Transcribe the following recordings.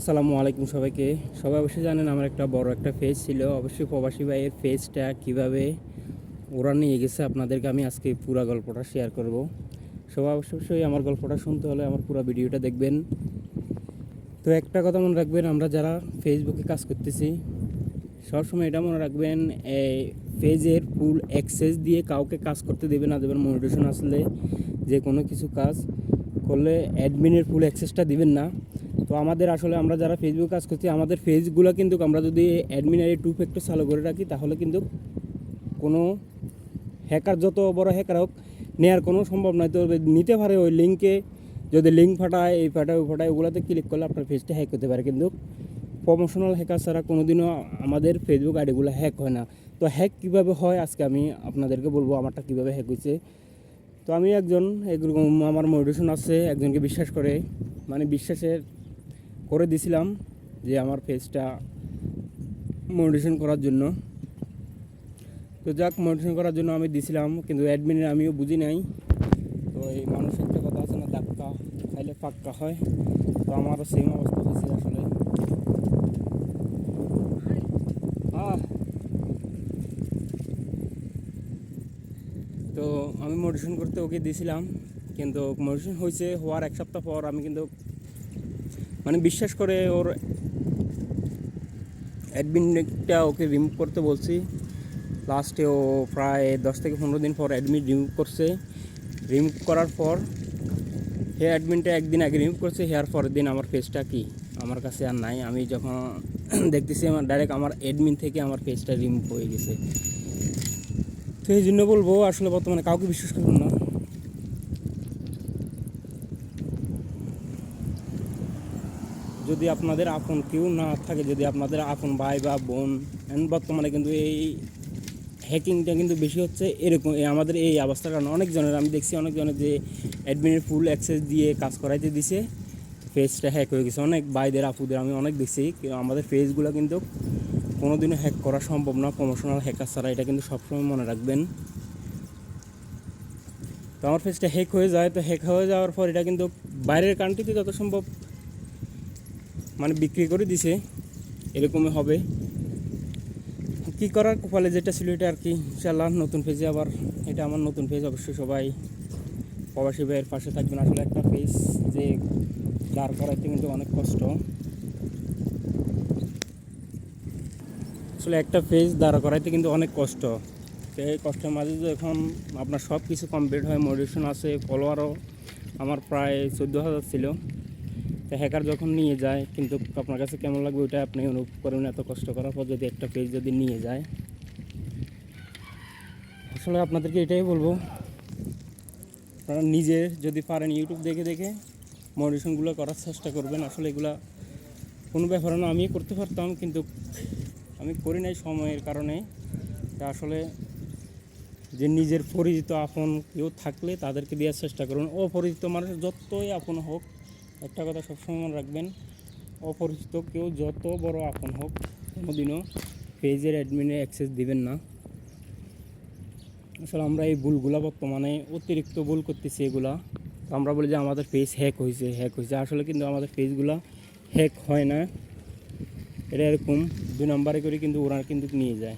আসসালামু আলাইকুম সবাইকে। সবাই অবশ্যই জানেন আমার একটা বড় একটা পেজ ছিল। অবশ্যই প্রবাসী ভাইয়ের পেজটা কীভাবে ওরা নিয়ে গেছে আপনাদেরকে আমি আজকে পুরো গল্পটা শেয়ার করব। সবাই অবশ্যই আমার গল্পটা শুনতে হলে আমার পুরো ভিডিওটা দেখবেন। তো একটা কথা মনে রাখবেন, আমরা যারা ফেসবুকে কাজ করতেছি সবসময় এটা মনে রাখবেন, এই পেজের ফুল অ্যাক্সেস দিয়ে কাউকে কাজ করতে দেবে না। দেবেন মনিটেশন আসলে যে কোনো কিছু কাজ করলে অ্যাডমিনের ফুল অ্যাক্সেসটা দিবেন না। তো আমাদের আসলে আমরা যারা ফেসবুক কাজ করছি আমাদের পেজগুলো কিন্তু আমরা যদি অ্যাডমিনের এই 2 ফ্যাক্টর চালু করে রাখি তাহলে কিন্তু কোনো হ্যাকার, যত বড় হ্যাকার হোক, নেওয়ার কোনো সম্ভব নয়। তো নিতে পারে ওই লিঙ্কে, যদি লিঙ্ক ফাটায় এই ফাটায় ওই ফাটায় ওগুলোতে ক্লিক করলে আপনার পেজটা হ্যাক হতে পারে। কিন্তু প্রমোশনাল হ্যাকার ছাড়া কোনো দিনও আমাদের ফেসবুক আইডিগুলো হ্যাক হয় না। তো হ্যাক কীভাবে হয় আজকে আমি আপনাদেরকে বলবো আমারটা কীভাবে হ্যাক হয়েছে। তো আমি একজন এরকম আমার মোটিভেশন আছে, একজনকে বিশ্বাস করে বিশ্বাসের করে দিছিলাম যে আমার পেজটা মোটিভেশন করার জন্য। তো যাক, মোটিভেশন করার জন্য আমি দিছিলাম, কিন্তু অ্যাডমিনের আমিও বুঝি নাই। তো এই মানুষ একটা কথা আছে না, ধাক্কা খাইলে পাক্কা হয়। তো আমারও সেম অবস্থা হয়েছে আসলে। তো আমি মোটিভেশন করতে ওকে দিয়েছিলাম, কিন্তু মোটিভেশন হয়েছে হওয়ার 1 সপ্তাহ পর আমি কিন্তু বিশ্বাস করে ওর অ্যাডমিনটা ওকে রিমুভ করতে বলছি। লাস্টে ও প্রায় 10 থেকে 15 দিন পর অ্যাডমিন রিমুভ করছে। রিমুভ করার পর হে অ্যাডমিনটা একদিন আগে রিমুভ করছে, হেয়ার পরের দিন আমার পেজটা কি আমার কাছে আর নাই। আমি যখন দেখতেছি আমার ডাইরেক্ট আমার অ্যাডমিন থেকে আমার পেজটা রিমুভ হয়ে গেছে। তো এই জন্য বলবো আসলে বর্তমানে কাউকে বিশ্বাস করবেন না। যদি আপনাদের আপন কেউ না থাকে, যদি আপনাদের আপন ভাই বা বোন, বর্তমানে কিন্তু এই হ্যাকিংটা কিন্তু বেশি হচ্ছে। এরকম আমাদের এই অবস্থার কারণে অনেকজনের আমি দেখছি, অনেকজনের যে অ্যাডমিনের ফুল অ্যাক্সেস দিয়ে কাজ করাইতে দিছে, পেজটা হ্যাক হয়ে গেছে। অনেক ভাইদের আপুদের আমি অনেক দেখছি। আমাদের পেজগুলো কিন্তু কোনো দিনও হ্যাক করা সম্ভব না প্রমোশনাল হ্যাকার ছাড়া, এটা কিন্তু সবসময় মনে রাখবেন। তো আমার পেজটা হ্যাক হয়ে যায়, তো হ্যাক হয়ে যাওয়ার পর এটা কিন্তু বাইরের কান্ট্রিতে যত সম্ভব বিক্রি করে দিছে। এরকমই হবে, কী করার, কপালে যেটা ছিল এটা আর কি। ইনশাআল্লাহ নতুন পেজে আবার, এটা আমার নতুন পেজ। অবশ্যই সবাই প্রবাসী ভাইয়ের পাশে থাকবেন। আসলে একটা পেজ যে দাঁড় করাইতে কিন্তু অনেক কষ্ট। আসলে একটা পেজ দাঁড় করাইতে কিন্তু অনেক কষ্ট। সেই কষ্টের মাঝে যখন আপনার সব কিছু কমপ্লিট হয়, মোটিভেশন আছে, ফলোয়ারও আমার প্রায় 14,000 ছিল, তো হ্যাকার যখন নিয়ে যায়, কিন্তু আপনার কাছে কেমন লাগবে ওইটা আপনি অনুভব করবেন। এত কষ্ট করার পর যদি একটা পেজ যদি নিয়ে যায়, আসলে আপনাদেরকে এটাই বলবো, আপনারা নিজে যদি পারেন ইউটিউব দেখে দেখে মোটিভেশনগুলো করার চেষ্টা করবেন। আসলে এগুলা কোনো ব্যাপার না, আমি করতে পারতাম কিন্তু আমি করি নাই সময়ের কারণে। তা আসলে যে নিজের পরিচিত আপন কেউ থাকলে তাদেরকে দেওয়ার চেষ্টা করুন। অপরিচিত মানুষ যতই আপন হোক, একটা কথা সবসময় মনে রাখবেন, অপরিচিত কেউ যত বড় আপন হোক কোনোদিনও পেজের অ্যাডমিনে অ্যাক্সেস দিবেন না। আসলে আমরা এই ভুলগুলো বর্তমানে অতিরিক্ত ভুল করতেছি এগুলা। তো আমরা বলি যে আমাদের পেজ হ্যাক হয়েছে, আসলে কিন্তু আমাদের পেজগুলো হ্যাক হয় না। এটা এরকম 2 নম্বরে করে কিন্তু ওরা কিন্তু নিয়ে যায়।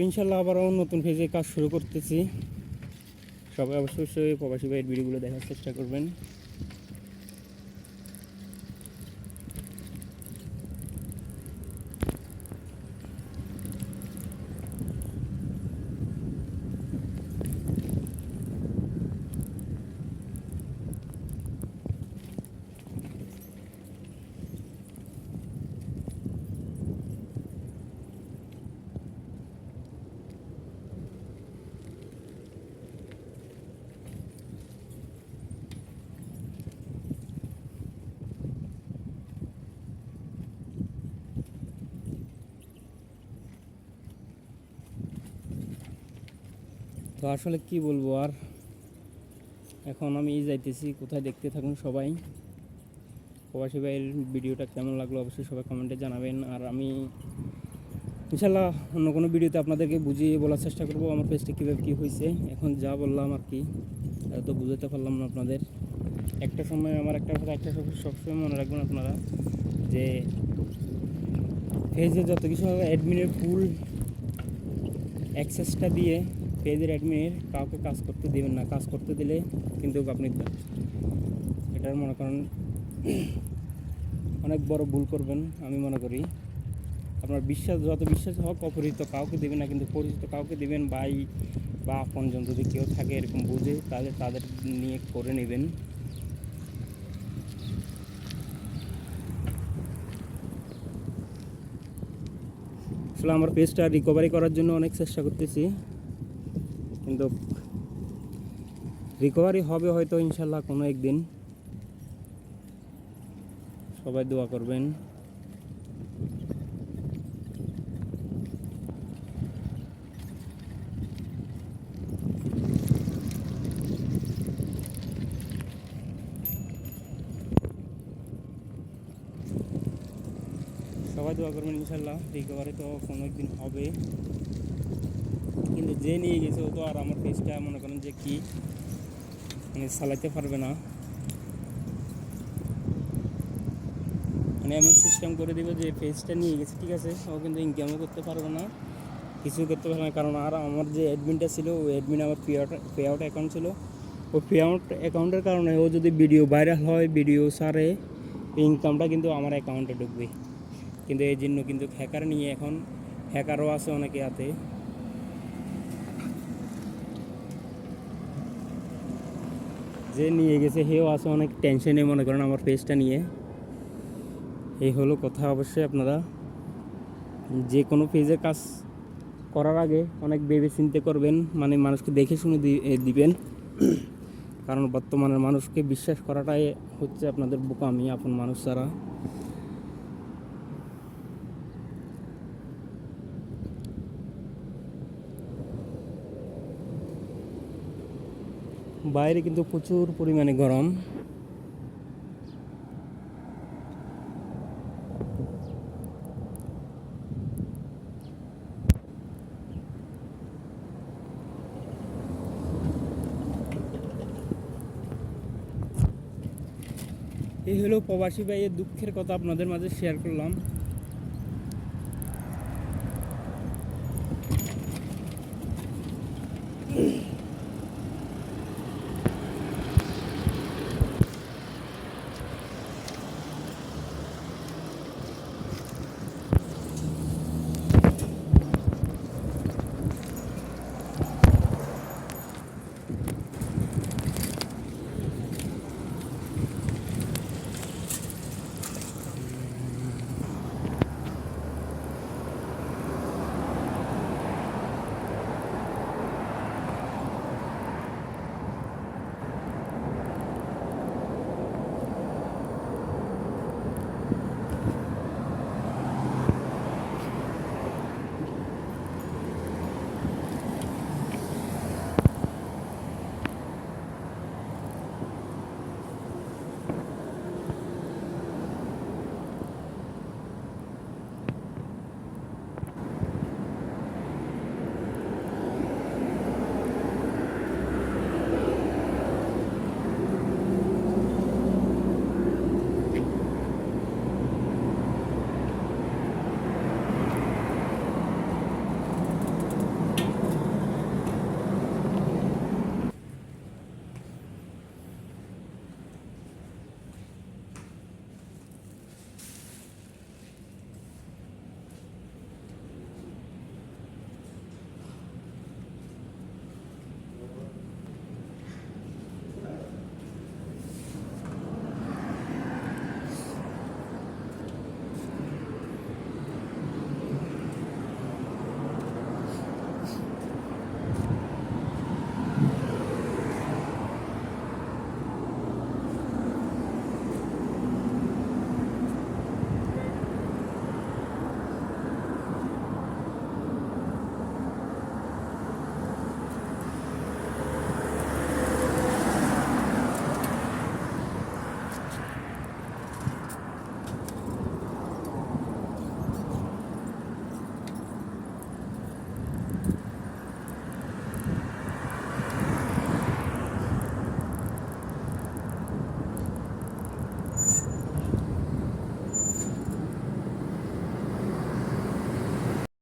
ইনশাল্লাহ আবারও নতুন পেজে কাজ শুরু করতেছি। সবাই অবশ্যই প্রবাসী ভাইয়ের ভিডিওগুলো দেখার চেষ্টা করবেন। তো আসলে কি বলবো আর, এখন আমি যাইতেছি কোথায়, দেখতে থাকুন সবাই। প্রবাসী ভাইয়ের ভিডিওটা কেমন লাগলো অবশ্যই সবাই কমেন্টে জানাবেন। আর আমি ইনশাল্লাহ অন্য কোনো ভিডিওতে আপনাদেরকে বুঝিয়ে বলার চেষ্টা করবো আমার পেজটা কীভাবে কী হয়েছে। এখন যা বললাম আর কি, তো বুঝাতে পারলাম না আপনাদের। একটা সময় আমার একটা কথা একটা সবসময় মনে রাখবেন আপনারা, যে পেজে যত কিছু হবে অ্যাডমিনের ফুল অ্যাক্সেসটা দিয়ে পেজের অ্যাডমিনের কাউকে কাজ করতে দেবেন না। কাজ করতে দিলে কিন্তু আপনি এটার মনে করেন অনেক বড় ভুল করবেন আমি মনে করি। আপনার যত বিশ্বাস হোক অপরিচিত কাউকে দেবেন না, কিন্তু পরিচিত কাউকে দেবেন, ভাই বা আপনজন যদি কেউ থাকে এরকম বুঝে তাদের নিয়ে করে নেবেন। আসলে আমার পেজটা রিকভারি করার জন্য অনেক চেষ্টা করতেছি, কিন্তু রিকভারি হবে হয়তো ইনশাল্লাহ কোনো একদিন। সবাই দোয়া করবেন। সবাই দোয়া করবেন, ইনশাল্লাহ রিকভারি তো কোনো একদিন হবে। কিন্তু যে নিয়ে গেছে ও তো আর আমার পেজটা মনে করেন যে কি মানে চালাইতে পারবে না, মানে এমন সিস্টেম করে দেবে যে পেজটা নিয়ে গেছে ঠিক আছে, ও কিন্তু ইনকামও করতে পারবে না, কিছু করতে পারবে না। কারণ আর আমার যে অ্যাডমিনটা ছিল ওই অ্যাডমিন আমার পে আউট অ্যাকাউন্ট ছিল, ওই পে আউট অ্যাকাউন্টের কারণে ও যদি ভিডিও ভাইরাল হয়, ভিডিও সারে, ইনকামটা কিন্তু আমার অ্যাকাউন্টে ঢুকবে। কিন্তু এই জন্য কিন্তু হ্যাকার নিয়ে এখন হ্যাকারও আছে অনেকে হাতে, যে নিয়ে গেছে হেও আছে অনেক টেনশনে মনে করেন আমার পেজটা নিয়ে। এই হলো কথা। অবশ্যই আপনারা যে কোনো পেজে কাজ করার আগে অনেক ভেবে চিন্তে করবেন, মানে মানুষকে দেখে শুনে দিবেন। কারণ বর্তমানের মানুষকে বিশ্বাস করাটাই হচ্ছে আপনাদের বোকামি, আপন মানুষ ছাড়া। বাইরে কিন্তু প্রচুর পরিমাণে গরম। এই হলো প্রবাসী ভাইয়ের দুঃখের কথা আপনাদের মাঝে শেয়ার করলাম।